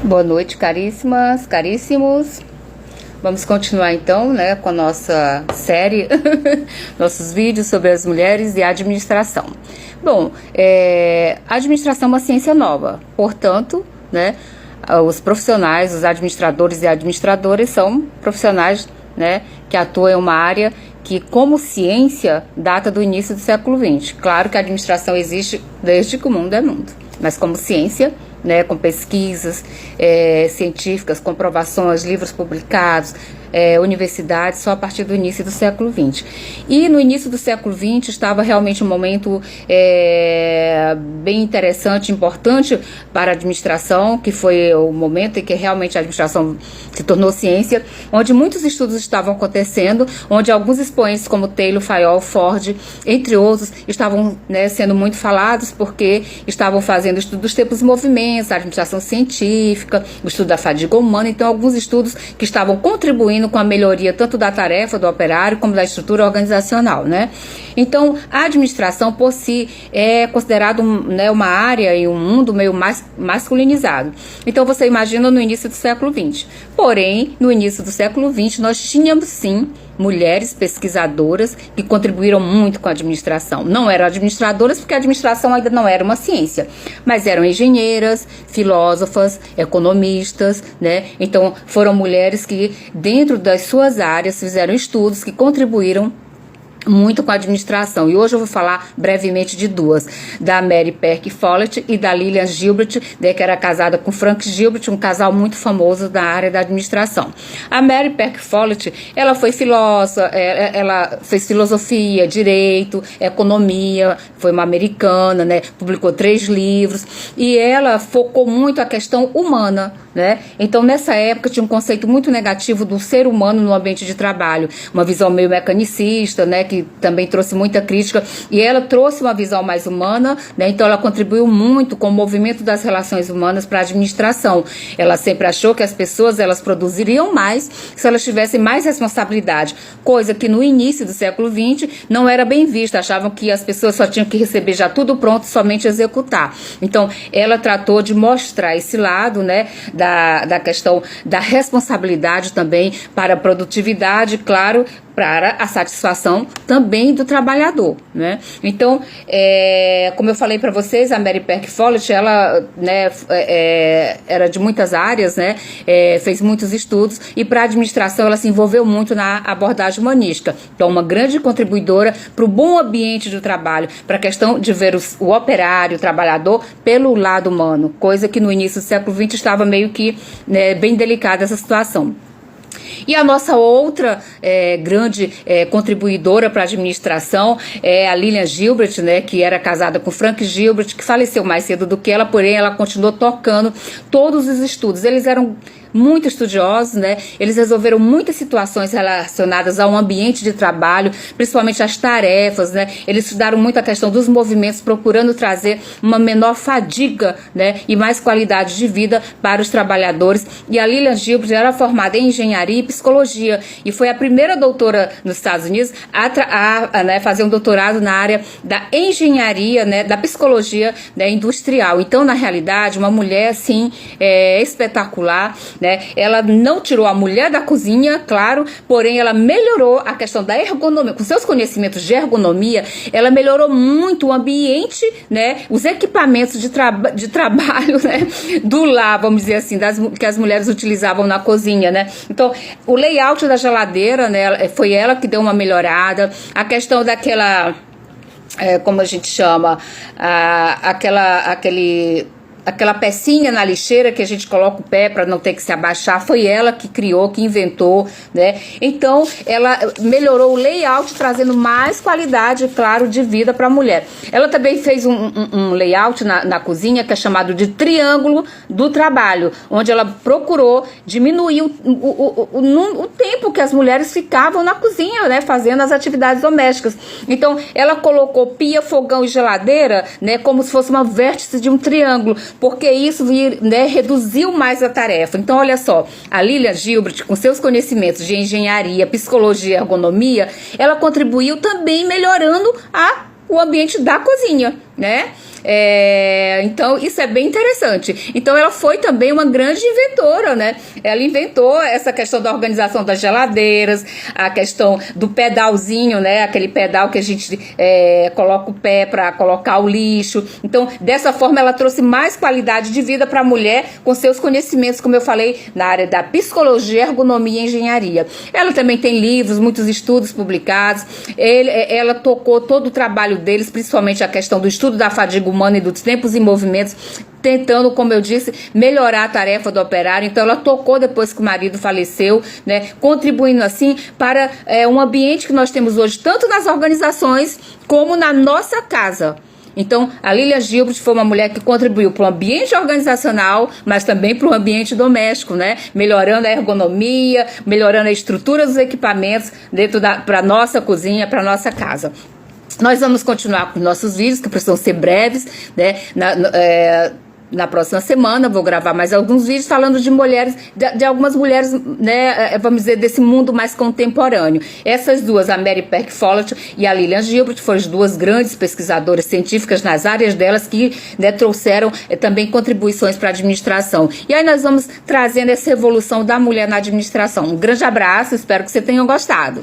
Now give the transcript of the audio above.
Boa noite, caríssimas, caríssimos. Vamos continuar então, né, com a nossa série, nossos vídeos sobre as mulheres e a administração. Bom, a administração é uma ciência nova, portanto, né, os profissionais, os administradores e administradoras são profissionais, né, que atuam em uma área que, como ciência, data do início do século XX. Claro que a administração existe desde que o mundo é mundo, mas como ciência, né, com pesquisas científicas, comprovações, livros publicados, universidades, só a partir do início do século XX. E no início do século XX estava realmente um momento bem interessante, importante para a administração, que foi o momento em que realmente a administração se tornou ciência, onde muitos estudos estavam acontecendo, onde alguns expoentes como Taylor, Fayol, Ford, entre outros, estavam, né, sendo muito falados porque estavam fazendo estudo dos tempos e movimentos, a administração científica, o estudo da fadiga humana, então alguns estudos que estavam contribuindo com a melhoria tanto da tarefa do operário como da estrutura organizacional, né? Então, a administração por si é considerado, né, uma área e um mundo meio mais masculinizado. Então, você imagina no início do século XX. Porém, no início do século XX, nós tínhamos sim mulheres pesquisadoras que contribuíram muito com a administração. Não eram administradoras porque a administração ainda não era uma ciência, mas eram engenheiras, filósofas, economistas, né? Então foram mulheres que dentro das suas áreas fizeram estudos que contribuíram muito com a administração. E hoje eu vou falar brevemente de duas, da Mary Perk Follett e da Lillian Gilbert, né, que era casada com Frank Gilbert, um casal muito famoso da área da administração. A Mary Perk Follett, ela foi filósofa, ela fez filosofia, direito, economia, foi uma americana, né, publicou 3 livros, e ela focou muito a questão humana, né? Então, nessa época, tinha um conceito muito negativo do ser humano no ambiente de trabalho, uma visão meio mecanicista, né, que também trouxe muita crítica, e ela trouxe uma visão mais humana, né? Então ela contribuiu muito com o movimento das relações humanas para a administração. Ela sempre achou que as pessoas elas produziriam mais se elas tivessem mais responsabilidade, coisa que no início do século XX não era bem vista, achavam que as pessoas só tinham que receber já tudo pronto e somente executar. Então ela tratou de mostrar esse lado, né, da questão da responsabilidade também para a produtividade, claro, para a satisfação também do trabalhador, né? Então, como eu falei para vocês, a Mary Perk Follett, ela, né, era de muitas áreas, né? Fez muitos estudos e para a administração ela se envolveu muito na abordagem humanística. Então, uma grande contribuidora para o bom ambiente do trabalho, para a questão de ver o operário, o trabalhador, pelo lado humano, coisa que no início do século XX estava meio que, né, bem delicada essa situação. E a nossa outra grande contribuidora para a administração é a Lillian Gilbert, né, que era casada com Frank Gilbert, que faleceu mais cedo do que ela, porém ela continuou tocando todos os estudos. Eles eram muito estudiosos, né? Eles resolveram muitas situações relacionadas ao ambiente de trabalho, principalmente as tarefas, né? Eles estudaram muito a questão dos movimentos, procurando trazer uma menor fadiga, né, e mais qualidade de vida para os trabalhadores. E a Lillian Gilbert era formada em engenharia e psicologia e foi a primeira doutora nos Estados Unidos né, fazer um doutorado na área da engenharia, né, da psicologia, né, industrial. Então, na realidade, uma mulher assim espetacular, né? Ela não tirou a mulher da cozinha, claro, porém ela melhorou a questão da ergonomia, com seus conhecimentos de ergonomia, ela melhorou muito o ambiente, né, os equipamentos de trabalho, né, do lar, vamos dizer assim, que as mulheres utilizavam na cozinha, né? Então, o layout da geladeira, né, foi ela que deu uma melhorada, a questão daquela, como a gente chama, aquela pecinha na lixeira que a gente coloca o pé para não ter que se abaixar, foi ela que criou, que inventou, né? Então, ela melhorou o layout, trazendo mais qualidade, claro, de vida para a mulher. Ela também fez um layout na cozinha que é chamado de triângulo do trabalho, onde ela procurou diminuir o tempo que as mulheres ficavam na cozinha, né, fazendo as atividades domésticas. Então, ela colocou pia, fogão e geladeira, né, como se fosse uma vértice de um triângulo, porque isso, né, reduziu mais a tarefa. Então, olha só, a Lillian Gilbert, com seus conhecimentos de engenharia, psicologia e ergonomia, ela contribuiu também melhorando o ambiente da cozinha, né? Então, isso é bem interessante. Então, ela foi também uma grande inventora, né? Ela inventou essa questão da organização das geladeiras, a questão do pedalzinho, né? Aquele pedal que a gente coloca o pé para colocar o lixo. Então, dessa forma, ela trouxe mais qualidade de vida para a mulher com seus conhecimentos, como eu falei, na área da psicologia, ergonomia e engenharia. Ela também tem livros, muitos estudos publicados. Ela tocou todo o trabalho deles, principalmente a questão do estudo da fadiga humana e dos tempos e movimentos, tentando, como eu disse, melhorar a tarefa do operário. Então, ela tocou depois que o marido faleceu, né, contribuindo assim para um ambiente que nós temos hoje, tanto nas organizações como na nossa casa. Então, a Lilian Gilbert foi uma mulher que contribuiu para o ambiente organizacional, mas também para o ambiente doméstico, né? Melhorando a ergonomia, melhorando a estrutura dos equipamentos para a nossa cozinha, para a nossa casa. Nós vamos continuar com nossos vídeos, que precisam ser breves, né? Na próxima semana vou gravar mais alguns vídeos falando de mulheres, de algumas mulheres, né, vamos dizer, desse mundo mais contemporâneo. Essas duas, a Mary Perk Follett e a Lilian Gilbert, foram as duas grandes pesquisadoras científicas nas áreas delas que, né, trouxeram também contribuições para a administração. E aí nós vamos trazendo essa evolução da mulher na administração. Um grande abraço, espero que você tenha gostado.